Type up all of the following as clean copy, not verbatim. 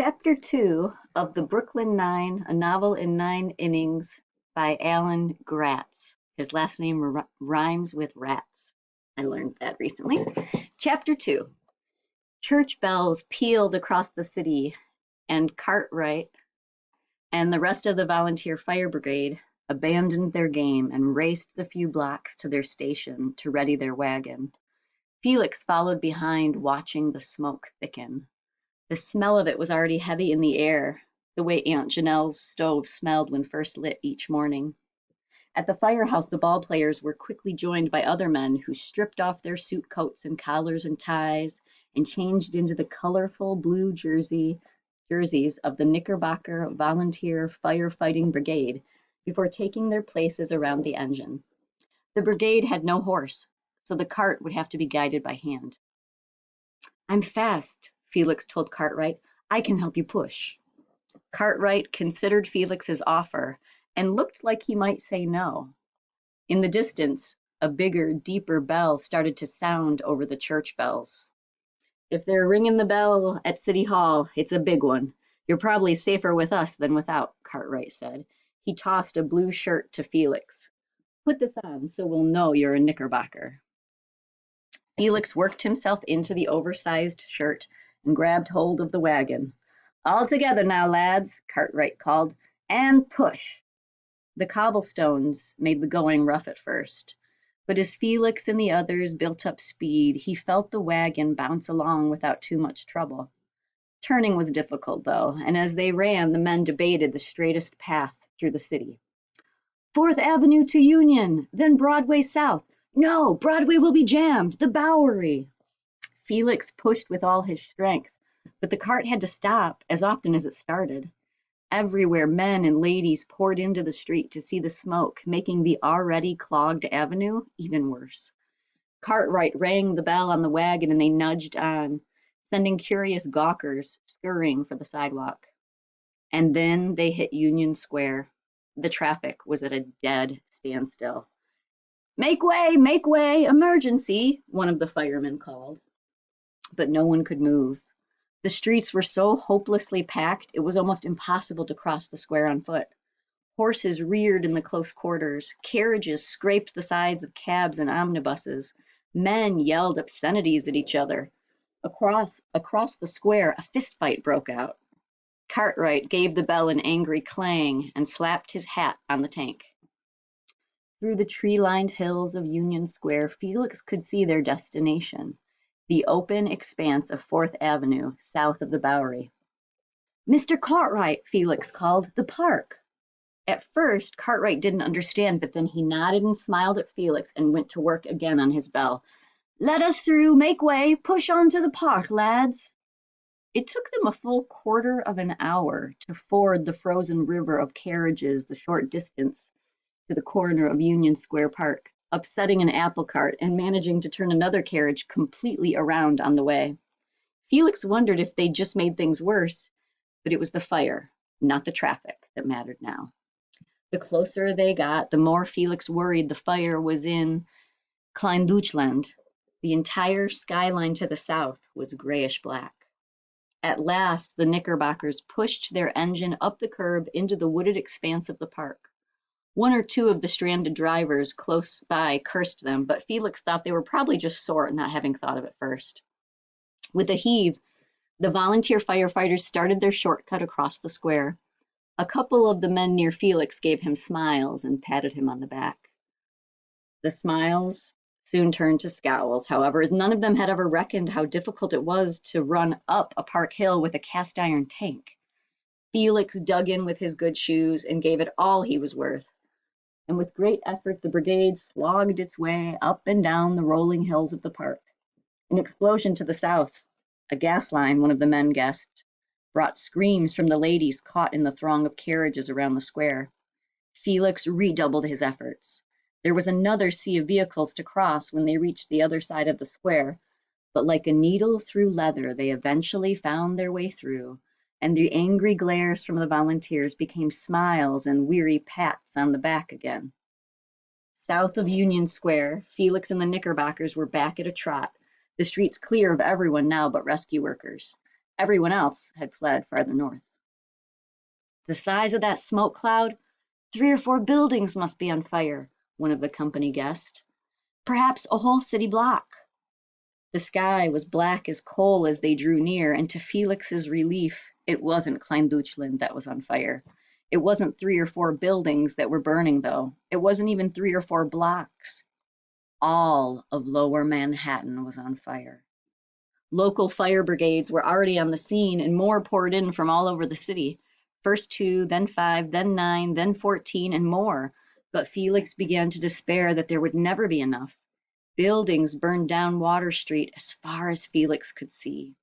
Chapter 2 of the Brooklyn Nine, a novel in 9 innings by Alan Gratz. His last name rhymes with rats. I learned that recently. Chapter 2. Church bells pealed across the city, and Cartwright and the rest of the volunteer fire brigade abandoned their game and raced the few blocks to their station to ready their wagon. Felix followed behind, watching the smoke thicken. The smell of it was already heavy in the air, the way Aunt Janelle's stove smelled when first lit each morning. At the firehouse, the ball players were quickly joined by other men who stripped off their suit coats and collars and ties and changed into the colorful blue jerseys of the Knickerbocker Volunteer Firefighting Brigade before taking their places around the engine. The brigade had no horse, so the cart would have to be guided by hand. "I'm fast," Felix told Cartwright. "I can help you push." Cartwright considered Felix's offer and looked like he might say no. In the distance, a bigger, deeper bell started to sound over the church bells. "If they're ringing the bell at City Hall, it's a big one. You're probably safer with us than without," Cartwright said. He tossed a blue shirt to Felix. "Put this on so we'll know you're a Knickerbocker." Felix worked himself into the oversized shirt and grabbed hold of the wagon. "All together now, lads," Cartwright called, "and push." The cobblestones made the going rough at first, but as Felix and the others built up speed, he felt the wagon bounce along without too much trouble. Turning was difficult, though, and as they ran, the men debated the straightest path through the city. "Fourth Avenue to Union, then Broadway South." "No, Broadway will be jammed. The Bowery." Felix pushed with all his strength, but the cart had to stop as often as it started. Everywhere men and ladies poured into the street to see the smoke, making the already clogged avenue even worse. Cartwright rang the bell on the wagon and they nudged on, sending curious gawkers scurrying for the sidewalk. And then they hit Union Square. The traffic was at a dead standstill. Make way, emergency," one of the firemen called. But no one could move. The streets were so hopelessly packed, it was almost impossible to cross the square on foot. Horses reared in the close quarters, carriages scraped the sides of cabs and omnibuses, men yelled obscenities at each other. Across the square, a fistfight broke out. Cartwright gave the bell an angry clang and slapped his hat on the tank. Through the tree-lined hills of Union Square, Felix could see their destination, the open expanse of Fourth Avenue, south of the Bowery. "Mr. Cartwright," Felix called, "the park." At first, Cartwright didn't understand, but then he nodded and smiled at Felix and went to work again on his bell. "Let us through, make way, push on to the park, lads." It took them a full quarter of an hour to ford the frozen river of carriages the short distance to the corner of Union Square Park, upsetting an apple cart and managing to turn another carriage completely around on the way. Felix wondered if they'd just made things worse, but it was the fire, not the traffic, that mattered now. The closer they got, the more Felix worried the fire was in Klein Deutschland. The entire skyline to the south was grayish black. At last, the Knickerbockers pushed their engine up the curb into the wooded expanse of the park. One or two of the stranded drivers close by cursed them, but Felix thought they were probably just sore at not having thought of it first. With a heave, the volunteer firefighters started their shortcut across the square. A couple of the men near Felix gave him smiles and patted him on the back. The smiles soon turned to scowls, however, as none of them had ever reckoned how difficult it was to run up a park hill with a cast iron tank. Felix dug in with his good shoes and gave it all he was worth. And with great effort the brigade slogged its way up and down the rolling hills of the park. An explosion to the south, a gas line, one of the men guessed, brought screams from the ladies caught in the throng of carriages around the square. Felix redoubled his efforts. There was another sea of vehicles to cross when they reached the other side of the square, but like a needle through leather they eventually found their way through, and the angry glares from the volunteers became smiles and weary pats on the back again. South of Union Square, Felix and the Knickerbockers were back at a trot, the streets clear of everyone now but rescue workers. Everyone else had fled farther north. The size of that smoke cloud, 3 or 4 buildings must be on fire, one of the company guessed. Perhaps a whole city block. The sky was black as coal as they drew near, and to Felix's relief, it wasn't Kleindeutschland that was on fire. It wasn't 3 or 4 buildings that were burning, though. It wasn't even 3 or 4 blocks. All of lower Manhattan was on fire. Local fire brigades were already on the scene, and more poured in from all over the city. First 2, then 5, then 9, then 14, and more. But Felix began to despair that there would never be enough. Buildings burned down Water Street as far as Felix could see.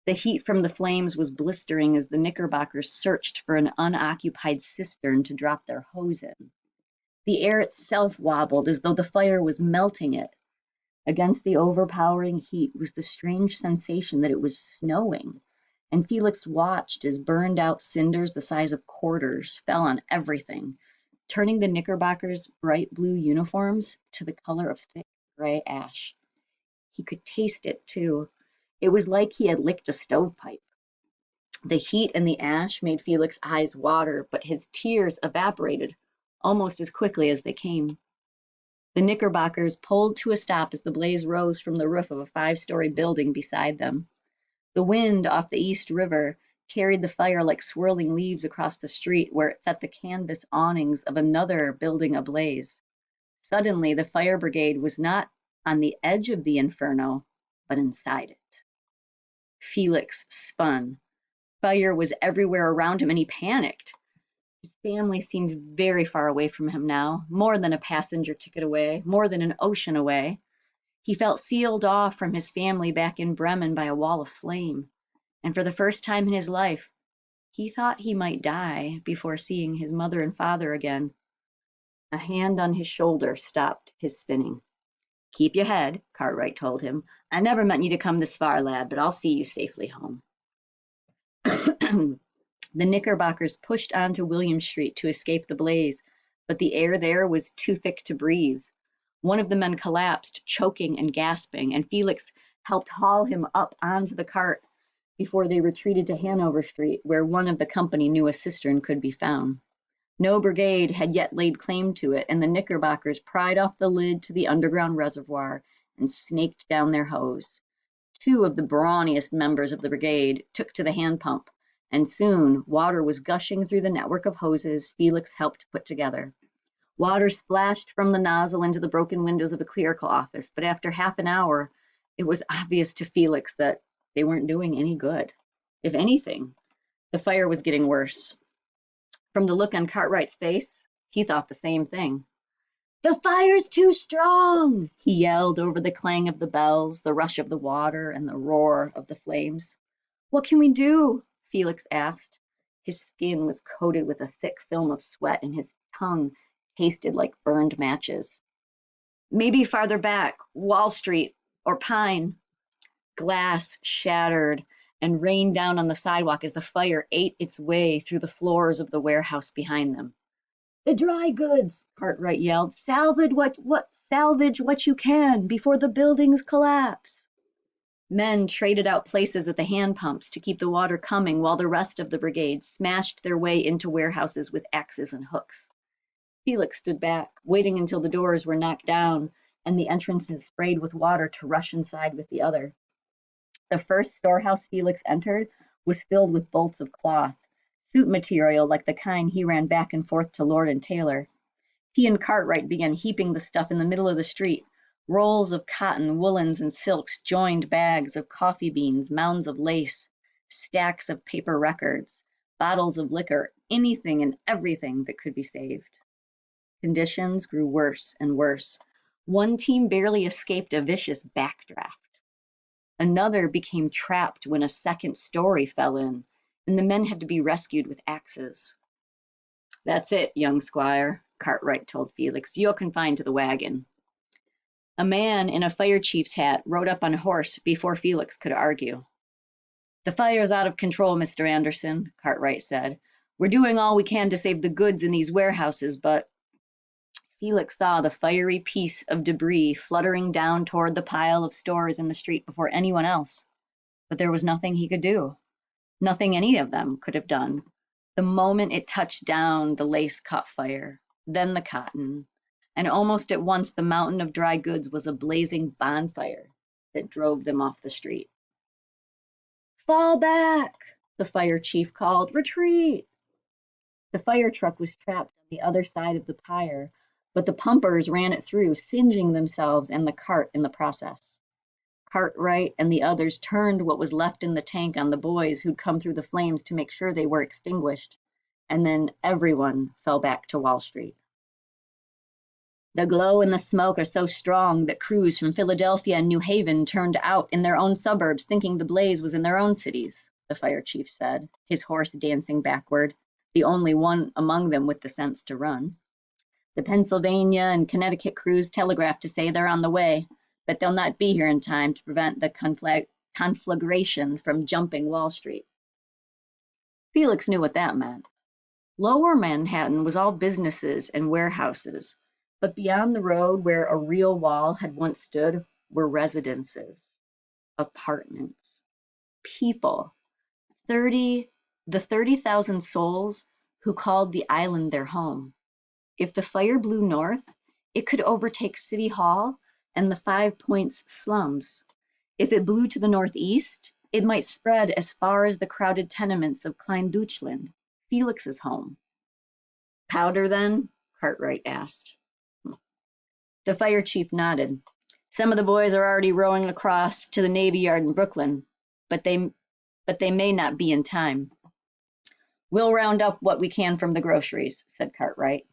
The heat from the flames was blistering as the Knickerbockers searched for an unoccupied cistern to drop their hose in. The air itself wobbled as though the fire was melting it. Against the overpowering heat was the strange sensation that it was snowing, and Felix watched as burned out cinders the size of quarters fell on everything, turning the Knickerbockers' bright blue uniforms to the color of thick gray ash. He could taste it, too. It was like he had licked a stovepipe. The heat and the ash made Felix's eyes water, but his tears evaporated almost as quickly as they came. The Knickerbockers pulled to a stop as the blaze rose from the roof of a 5-story building beside them. The wind off the East River carried the fire like swirling leaves across the street, where it set the canvas awnings of another building ablaze. Suddenly, the fire brigade was not on the edge of the inferno, but inside it. Felix spun. Fire was everywhere around him, and he panicked. His family seemed very far away from him now, more than a passenger ticket away, more than an ocean away. He felt sealed off from his family back in Bremen by a wall of flame, and for the first time in his life, he thought he might die before seeing his mother and father again. A hand on his shoulder stopped his spinning. "Keep your head," Cartwright told him. "I never meant you to come this far, lad, but I'll see you safely home." The Knickerbockers pushed on to William Street to escape the blaze, but the air there was too thick to breathe. One of the men collapsed, choking and gasping, and Felix helped haul him up onto the cart before they retreated to Hanover Street, where one of the company knew a cistern could be found. No brigade had yet laid claim to it, and the Knickerbockers pried off the lid to the underground reservoir and snaked down their hose. 2 of the brawniest members of the brigade took to the hand pump, and soon water was gushing through the network of hoses Felix helped put together. Water splashed from the nozzle into the broken windows of the clerical office, but after half an hour, it was obvious to Felix that they weren't doing any good. If anything, the fire was getting worse. From the look on Cartwright's face, he thought the same thing. "The fire's too strong!" he yelled over the clang of the bells, the rush of the water, and the roar of the flames. "What can we do?" Felix asked. His skin was coated with a thick film of sweat, and his tongue tasted like burned matches. "Maybe farther back, Wall Street or Pine." Glass shattered and rained down on the sidewalk as the fire ate its way through the floors of the warehouse behind them. "The dry goods!" Cartwright yelled. Salvage what you can before the buildings collapse." Men traded out places at the hand pumps to keep the water coming, while the rest of the brigade smashed their way into warehouses with axes and hooks. Felix stood back, waiting until the doors were knocked down and the entrances sprayed with water to rush inside with the other. The first storehouse Felix entered was filled with bolts of cloth, suit material like the kind he ran back and forth to Lord and Taylor. He and Cartwright began heaping the stuff in the middle of the street. Rolls of cotton, woolens, and silks joined bags of coffee beans, mounds of lace, stacks of paper records, bottles of liquor, anything and everything that could be saved. Conditions grew worse and worse. One team barely escaped a vicious backdraft. Another became trapped when a second story fell in, and the men had to be rescued with axes. "That's it, young squire," Cartwright told Felix. "You're confined to the wagon." A man in a fire chief's hat rode up on a horse before Felix could argue. "The fire's out of control, Mr. Anderson," Cartwright said. "We're doing all we can to save the goods in these warehouses, but—" Felix saw the fiery piece of debris fluttering down toward the pile of stores in the street before anyone else, but there was nothing he could do. Nothing any of them could have done. The moment it touched down, the lace caught fire, then the cotton, and almost at once the mountain of dry goods was a blazing bonfire that drove them off the street. "Fall back!" the fire chief called. "Retreat!" The fire truck was trapped on the other side of the pyre, but the pumpers ran it through, singeing themselves and the cart in the process. Cartwright and the others turned what was left in the tank on the boys who'd come through the flames to make sure they were extinguished, and then everyone fell back to Wall Street. "The glow and the smoke are so strong that crews from Philadelphia and New Haven turned out in their own suburbs thinking the blaze was in their own cities," the fire chief said, his horse dancing backward, the only one among them with the sense to run. "The Pennsylvania and Connecticut crews telegraphed to say they're on the way, but they'll not be here in time to prevent the conflagration from jumping Wall Street." Felix knew what that meant. Lower Manhattan was all businesses and warehouses, but beyond the road where a real wall had once stood were residences, apartments, people, the 30,000 souls who called the island their home. If the fire blew north, it could overtake City Hall and the Five Points slums. If it blew to the northeast, it might spread as far as the crowded tenements of Klein-Deutschland, Felix's home. "Powder, then?" Cartwright asked. The fire chief nodded. "Some of the boys are already rowing across to the Navy Yard in Brooklyn, but they may not be in time." "We'll round up what we can from the groceries," said Cartwright.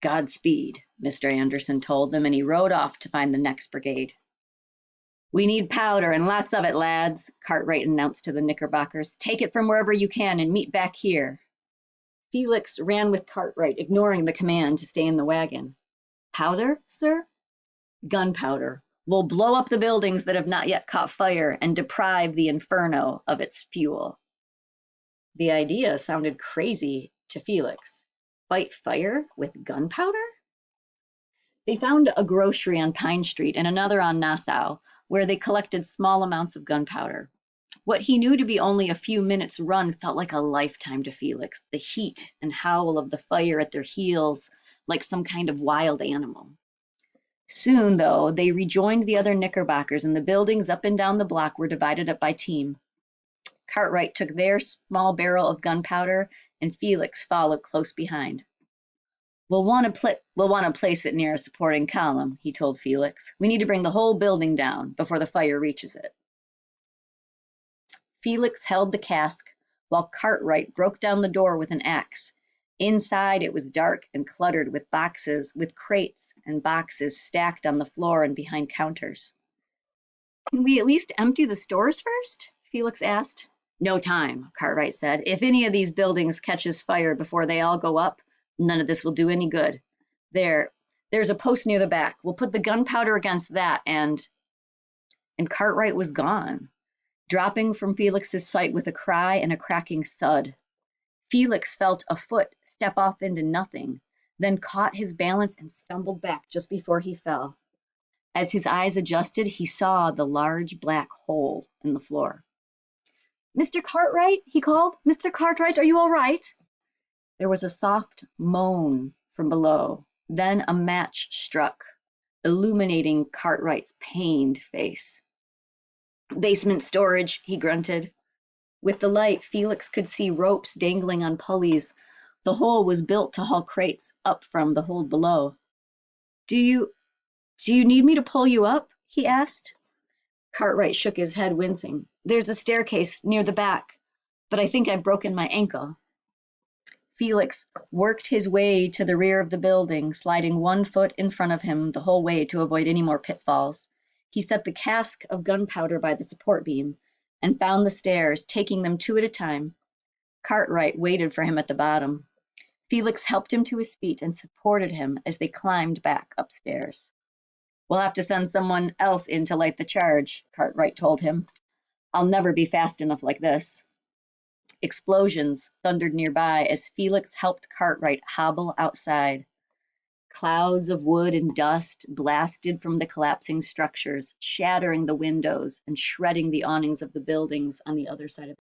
"Godspeed," Mr. Anderson told them, and he rode off to find the next brigade. "We need powder, and lots of it, lads," Cartwright announced to the Knickerbockers. "Take it from wherever you can and meet back here." Felix ran with Cartwright, ignoring the command to stay in the wagon. "Powder, sir?" "Gunpowder. We'll blow up the buildings that have not yet caught fire and deprive the inferno of its fuel." The idea sounded crazy to Felix. Fight fire with gunpowder? They found a grocery on Pine Street and another on Nassau, where they collected small amounts of gunpowder. What he knew to be only a few minutes' run felt like a lifetime to Felix, the heat and howl of the fire at their heels like some kind of wild animal. Soon, though, they rejoined the other Knickerbockers, and the buildings up and down the block were divided up by team. Cartwright took their small barrel of gunpowder, and Felix followed close behind. We'll want to place it near a supporting column," he told Felix. "We need to bring the whole building down before the fire reaches it." Felix held the cask while Cartwright broke down the door with an axe. Inside it was dark and cluttered with crates and boxes stacked on the floor and behind counters. "Can we at least empty the stores first?" Felix asked. "No time," Cartwright said. "If any of these buildings catches fire before they all go up, none of this will do any good. There's a post near the back. We'll put the gunpowder against that and Cartwright was gone, dropping from Felix's sight with a cry and a cracking thud. Felix felt a foot step off into nothing, then caught his balance and stumbled back just before he fell. As his eyes adjusted, he saw the large black hole in the floor. "Mr. Cartwright," he called. "Mr. Cartwright, are you all right?" There was a soft moan from below. Then a match struck, illuminating Cartwright's pained face. "Basement storage," he grunted. With the light, Felix could see ropes dangling on pulleys. The hole was built to haul crates up from the hold below. Do you need me to pull you up?" he asked. Cartwright shook his head, wincing. "There's a staircase near the back, but I think I've broken my ankle." Felix worked his way to the rear of the building, sliding one foot in front of him the whole way to avoid any more pitfalls. He set the cask of gunpowder by the support beam and found the stairs, taking them two at a time. Cartwright waited for him at the bottom. Felix helped him to his feet and supported him as they climbed back upstairs. "We'll have to send someone else in to light the charge," Cartwright told him. "I'll never be fast enough like this." Explosions thundered nearby as Felix helped Cartwright hobble outside. Clouds of wood and dust blasted from the collapsing structures, shattering the windows and shredding the awnings of the buildings on the other side of the